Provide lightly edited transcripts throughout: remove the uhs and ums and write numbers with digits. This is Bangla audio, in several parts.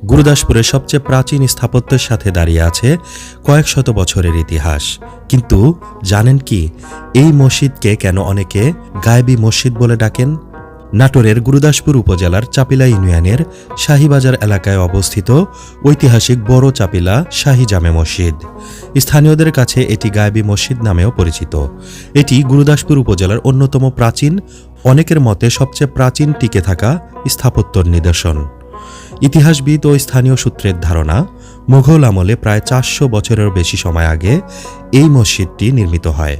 গুরুদাসপুরের সবচেয়ে প্রাচীন স্থাপত্যের সাথে দাঁড়িয়ে আছে কয়েক শত বছরের ইতিহাস। কিন্তু জানেন কি, এই মসজিদকে কেন অনেকে গায়েবী মসজিদ বলে ডাকেন? নাটোরের গুরুদাসপুর উপজেলার চাপিলা ইউনিয়নের শাহীবাজার এলাকায় অবস্থিত ঐতিহাসিক বড় চাপিলা শাহী জামে মসজিদ। স্থানীয়দের কাছে এটি গায়েবী মসজিদ নামেও পরিচিত। এটি গুরুদাসপুর উপজেলার অন্যতম প্রাচীন, অনেকের মতে সবচেয়ে প্রাচীন টিকে থাকা স্থাপত্যর নিদর্শন। ইতিহাসবিদ ও স্থানীয় সূত্রের ধারণা, মুঘল আমলে প্রায় ৪০০ বছরের বেশি সময় আগে এই মসজিদটি নির্মিত হয়।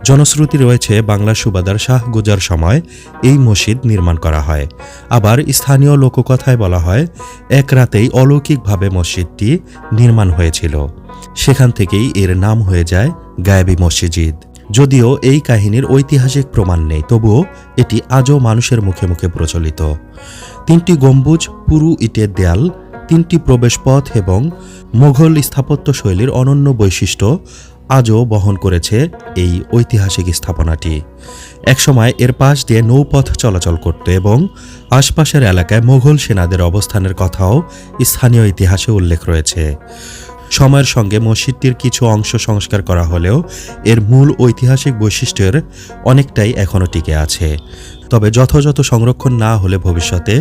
জনশ্রুতি রয়েছে বাংলার সুবাদার শাহ গুজার সময় এই মসজিদ নির্মাণ করা হয়। আবার স্থানীয় লোককথায় বলা হয়, এক রাতেই অলৌকিকভাবে মসজিদটি নির্মাণ হয়েছিল। সেখান থেকেই এর নাম হয়ে যায় গায়েবী মসজিদ। যদিও এই কাহিনীর ঐতিহাসিক প্রমাণ নেই, তবুও এটি আজও মানুষের মুখে মুখে প্রচলিত। ৩টি গম্বুজ, পুরু ইটের দেয়াল, 3টি প্রবেশপথ এবং মুঘল স্থাপত্য শৈলীর অনন্য বৈশিষ্ট্য আজও বহন করেছে এই ঐতিহাসিক স্থাপনাটি। একসময় এর পাশ দিয়ে নৌপথ চলাচল করত এবং আশপাশের এলাকায় মুঘল সেনাদের অবস্থানের কথাও স্থানীয় ইতিহাসে উল্লেখ রয়েছে। সময়ের সঙ্গে মসজিদটির কিছু অংশ সংস্কার করা হলেও এর মূল ঐতিহাসিক বৈশিষ্ট্যের অনেকটাই এখনও টিকে আছে। তবে যথাযথ সংরক্ষণ না হলে ভবিষ্যতে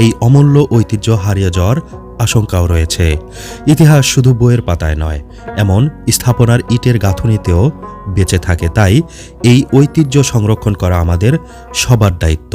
এই অমূল্য ঐতিহ্য হারিয়ে যাওয়ার আশঙ্কাও রয়েছে। ইতিহাস শুধু বইয়ের পাতায় নয়, এমন স্থাপনার ইটের গাঁথুনিতেও বেঁচে থাকে। তাই এই ঐতিহ্য সংরক্ষণ করা আমাদের সবার দায়িত্ব।